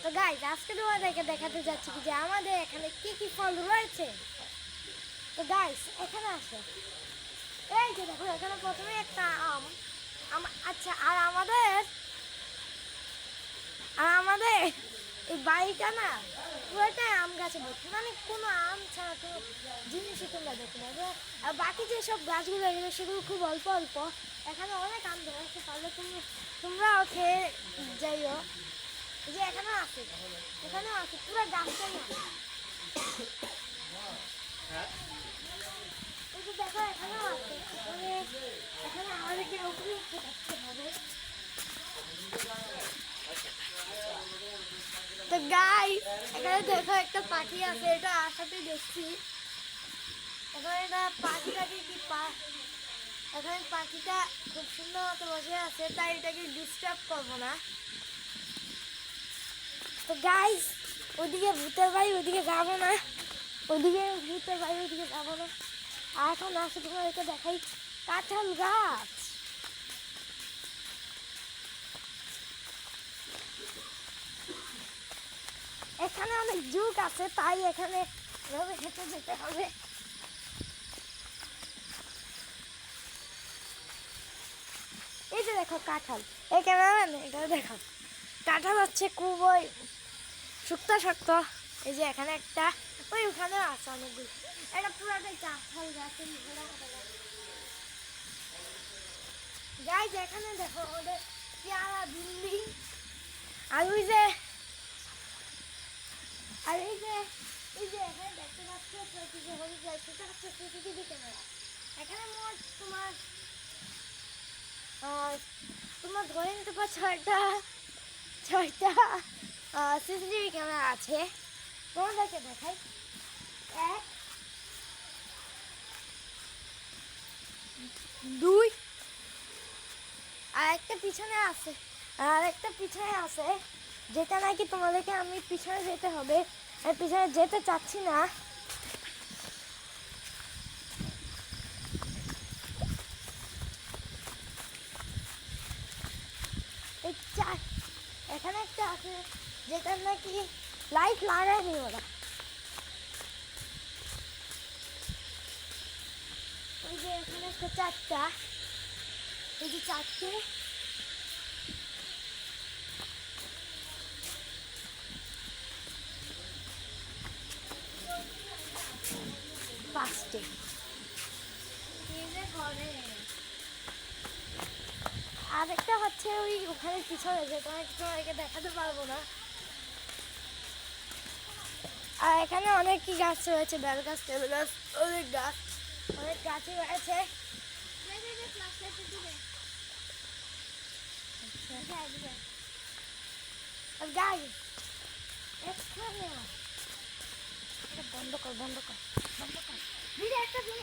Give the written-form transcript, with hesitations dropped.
তো গাইস আজকে তোমাদেরকে দেখাতে যাচ্ছি কি যে আমাদের এখানে কি কি ফল রয়েছে। তো গাইস এখানে আসো, এই যে দেখো এখানে প্রথমে একটা আম। আচ্ছা, আর আমাদের এই বাড়িটা না পুরোটাই আম গাছে ভর্তি, মানে কোনো আম ছাড়া কোনো জিনিসই তোমরা দেখো না। আর বাকি যেসব গাছগুলো এগুলো সেগুলো খুব অল্প অল্প। এখানে অনেক আম ধরেছে, পারলে তোমরাও খেয়ে যাইও। যে এখানেও আছে পুরো গাছটাই আছে। এই যে দেখো এখানেও আছে, এখানে আমাদেরকে উপরে উঠে থাকতে হবে। তো গাইস এখানে দেখো একটা পাখি আছে, এটা আসাতে দেখছি। এখন এটা পাখিটাকে এখন পাখিটা খুব সুন্দর মতো বসে আছে, তাই এটাকে ডিস্টার্ব করবো না। তো গাইস ওদিকে ভূতের বাড়ি, ওদিকে যাবো না, ওদিকে ভূতের বাড়ি, ওদিকে যাবো না। আর এখন আসে তোমাদেরকে দেখাই কাঁঠাল গাছ। এখানে অনেক ঝুঁক আছে, তাই এখানে হেঁটে যেতে হবে। এই যে দেখো কাঁঠাল, এই ক্যামেরাম্যান এখানে দেখো কাঁঠাল হচ্ছে খুবই শক্ত শক্ত। এই যে এখানে একটা, ওখানেও আছে অনেকগুলো। এটা পুরাটাই কাঁঠাল গাছ। গাইজ এখানে দেখো ওদের পেয়ারা বিল্ডিং। আর ওই যে এখানে দেখতে পাচ্ছ হলুদ লাইট, সেটা হচ্ছে সিসিটিভি ক্যামেরা। এখানে মোট তোমার ধরে নিতে পারছো ছয়টা সিসিটিভি ক্যামেরা আছে। তোমাদেরকে দেখাই, 1 2 আর একটা পিছনে আছে, যেটা নাকি তোমাদেরকে আমি পিছনে যেতে হবে। আমি পিছনে যেতে চাচ্ছি না। এখানে একটা আছে যেটা নাকি লাইট লাগায়নি ওরা। ওই যে এখানে একটা 4টা, এই যে 4টে, 5টে। আর একটা হচ্ছে ওখানে পিছনে, যে তোমাকে দেখাতে পারবো না। আর এখানে অনেক কি গাছ রয়েছে, বেল গাছ, টেবিল গাছ, অনেক গাছই রয়েছে। বন্ধ কর। একটা জিনিস